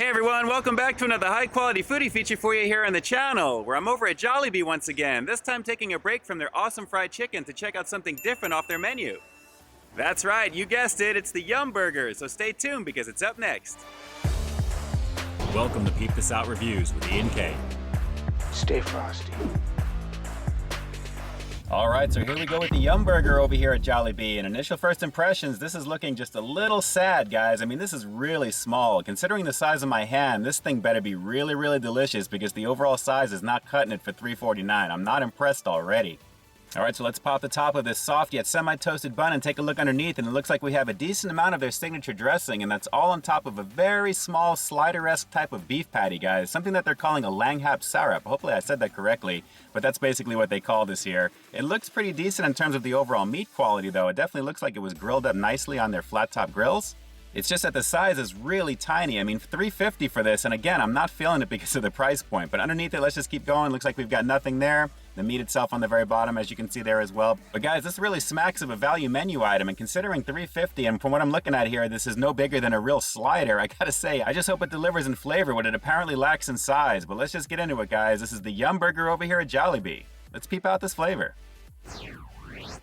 Hey everyone, welcome back to another high quality foodie feature for you here on the channel, where I'm over at Jollibee once again, this time taking a break from their awesome fried chicken to check out something different off their menu. That's right, you guessed it, it's the Yum Burger, so stay tuned because it's up next. Welcome to Peep This Out Reviews with Ian K. Stay frosty. Alright, so here we go with the Yum Burger over here at Jollibee. And initial first impressions, this is looking just a little sad, guys. I mean, this is really small. Considering the size of my hand, this thing better be really, really delicious because the overall size is not cutting it for $3.49. I'm not impressed already. Alright, so let's pop the top of this soft yet semi-toasted bun and take a look underneath, and it looks like we have a decent amount of their signature dressing, and that's all on top of a very small slider-esque type of beef patty, guys. Something that they're calling a Langhap Sarap. Hopefully I said that correctly, but that's basically what they call this here. It looks pretty decent in terms of the overall meat quality, though. It definitely looks like it was grilled up nicely on their flat-top grills. It's just that the size is really tiny. I mean, $3.50 for this, and again, I'm not feeling it because of the price point, but underneath it, let's just keep going. Looks like we've got nothing there. The meat itself on the very bottom, as you can see there as well. But guys, this really smacks of a value menu item, and considering $3.50, and from what I'm looking at here, this is no bigger than a real slider. I gotta say, I just hope it delivers in flavor what it apparently lacks in size. But let's just get into it, guys. This is the Yum Burger over here at Jollibee. Let's peep out this flavor.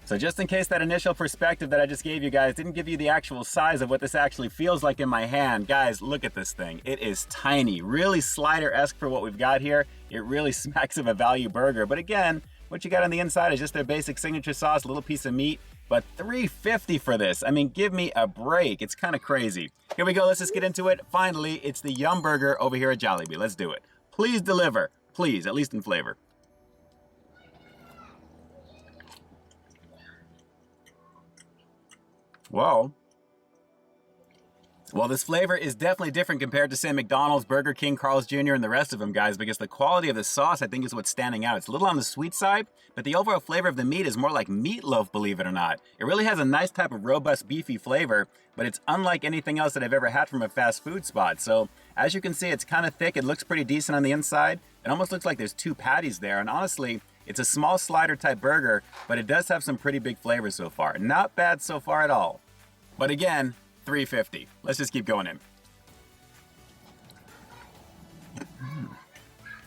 So just in case that initial perspective that I just gave you guys didn't give you the actual size of what this actually feels like in my hand, guys, look at this thing. It is tiny, really slider-esque for what we've got here. It really smacks of a value burger. But again, what you got on the inside is just their basic signature sauce, a little piece of meat, but $3.50 for this. I mean, give me a break. It's kind of crazy. Here we go. Let's just get into it. Finally, it's the Yum Burger over here at Jollibee. Let's do it. Please deliver. Please, at least in flavor. Whoa. Well, this flavor is definitely different compared to, say, McDonald's, Burger King, Carl's Jr., and the rest of them, guys, because the quality of the sauce, I think, is what's standing out. It's a little on the sweet side, but the overall flavor of the meat is more like meatloaf, believe it or not. It really has a nice type of robust, beefy flavor, but it's unlike anything else that I've ever had from a fast food spot. So, as you can see, it's kind of thick. It looks pretty decent on the inside. It almost looks like there's two patties there, and honestly, it's a small slider type burger, but it does have some pretty big flavors so far. Not bad so far at all. But again, $3.50. Let's just keep going in.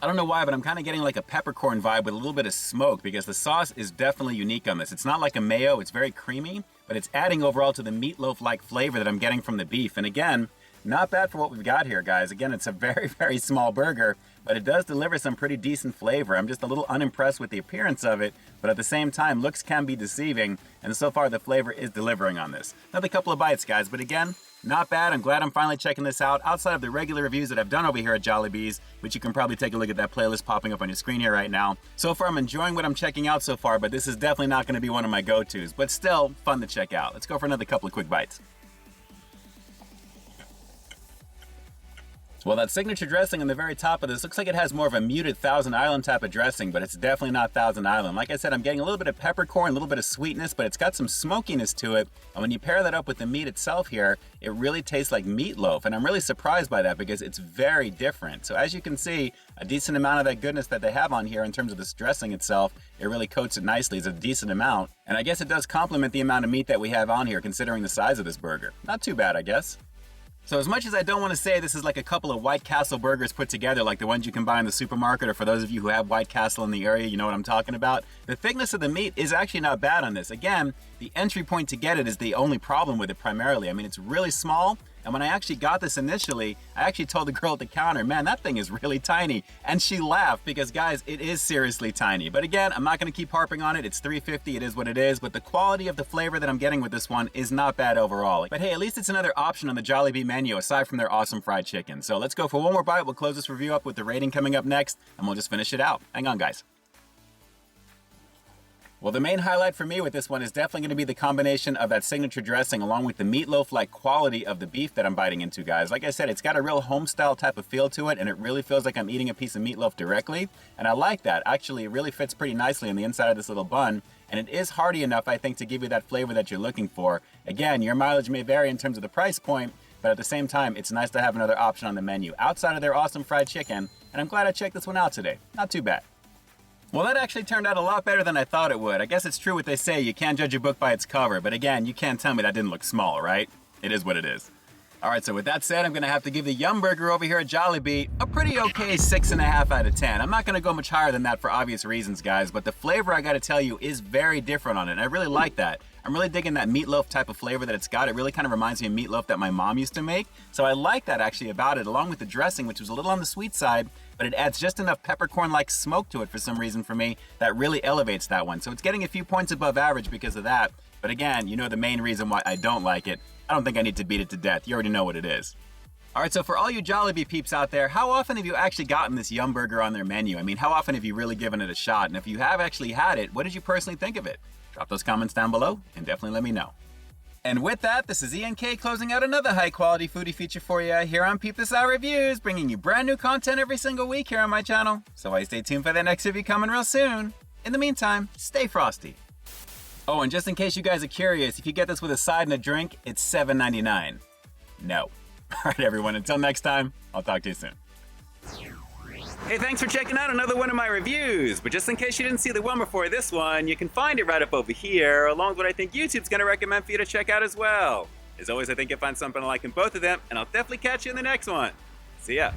I don't know why, but I'm kind of getting like a peppercorn vibe with a little bit of smoke because the sauce is definitely unique on this. It's not like a mayo, it's very creamy, but it's adding overall to the meatloaf-like flavor that I'm getting from the beef. And again, not bad for what we've got here, guys. Again, it's a very, very small burger, but it does deliver some pretty decent flavor. I'm just a little unimpressed with the appearance of it, but at the same time, looks can be deceiving, and so far the flavor is delivering on this. Another couple of bites, guys, but again, not bad. I'm glad I'm finally checking this out outside of the regular reviews that I've done over here at Jollibee's, which you can probably take a look at that playlist popping up on your screen here right now. So far, I'm enjoying what I'm checking out so far, but this is definitely not going to be one of my go-tos, but still fun to check out. Let's go for another couple of quick bites. Well, that signature dressing on the very top of this looks like it has more of a muted Thousand Island type of dressing, but it's definitely not Thousand Island. Like I said, I'm getting a little bit of peppercorn, a little bit of sweetness, but it's got some smokiness to it. And when you pair that up with the meat itself here, it really tastes like meatloaf. And I'm really surprised by that because it's very different. So as you can see, a decent amount of that goodness that they have on here in terms of this dressing itself, it really coats it nicely. It's a decent amount. And I guess it does complement the amount of meat that we have on here considering the size of this burger. Not too bad, I guess. So as much as I don't want to say this is like a couple of White Castle burgers put together like the ones you can buy in the supermarket, or for those of you who have White Castle in the area, you know what I'm talking about, the thickness of the meat is actually not bad on this. Again, the entry point to get it is the only problem with it primarily. I mean, it's really small, and when I actually got this initially, I actually told the girl at the counter, man, that thing is really tiny. And she laughed because, guys, it is seriously tiny. But again, I'm not going to keep harping on it. It's $3.50. It is what it is. But the quality of the flavor that I'm getting with this one is not bad overall. But hey, at least it's another option on the Jollibee menu aside from their awesome fried chicken. So let's go for one more bite. We'll close this review up with the rating coming up next, and we'll just finish it out. Hang on, guys. Well, the main highlight for me with this one is definitely going to be the combination of that signature dressing along with the meatloaf-like quality of the beef that I'm biting into, guys. Like I said, it's got a real home-style type of feel to it, and it really feels like I'm eating a piece of meatloaf directly, and I like that. Actually, it really fits pretty nicely in the inside of this little bun, and it is hearty enough, I think, to give you that flavor that you're looking for. Again, your mileage may vary in terms of the price point, but at the same time, it's nice to have another option on the menu outside of their awesome fried chicken, and I'm glad I checked this one out today. Not too bad. Well, that actually turned out a lot better than I thought it would. I guess it's true what they say, you can't judge a book by its cover, but again, you can't tell me that didn't look small, right? It is what it is. All right, so with that said, I'm gonna have to give the Yum Burger over here at Jollibee a pretty okay 6.5 out of 10. I'm not gonna go much higher than that for obvious reasons, guys, but the flavor, I gotta tell you, is very different on it, and I really like that. I'm really digging that meatloaf type of flavor that it's got. It really kind of reminds me of meatloaf that my mom used to make. So I like that actually about it, along with the dressing, which was a little on the sweet side, but it adds just enough peppercorn-like smoke to it for some reason for me that really elevates that one. So it's getting a few points above average because of that. But again, you know the main reason why I don't like it. I don't think I need to beat it to death. You already know what it is. All right, so for all you Jollibee peeps out there, how often have you actually gotten this Yum Burger on their menu? I mean, how often have you really given it a shot? And if you have actually had it, what did you personally think of it? Drop those comments down below and definitely let me know. And with that, this is Ian K closing out another high-quality foodie feature for you here on Peep This Out Reviews, bringing you brand new content every single week here on my channel. So why stay tuned for the next review coming real soon. In the meantime, stay frosty. Oh, and just in case you guys are curious, if you get this with a side and a drink, it's $7.99. No. All right, everyone, until next time, I'll talk to you soon. Hey, thanks for checking out another one of my reviews. But just in case you didn't see the one before this one, you can find it right up over here, along with what I think YouTube's gonna recommend for you to check out as well. As always, I think you'll find something I like in both of them, and I'll definitely catch you in the next one. See ya.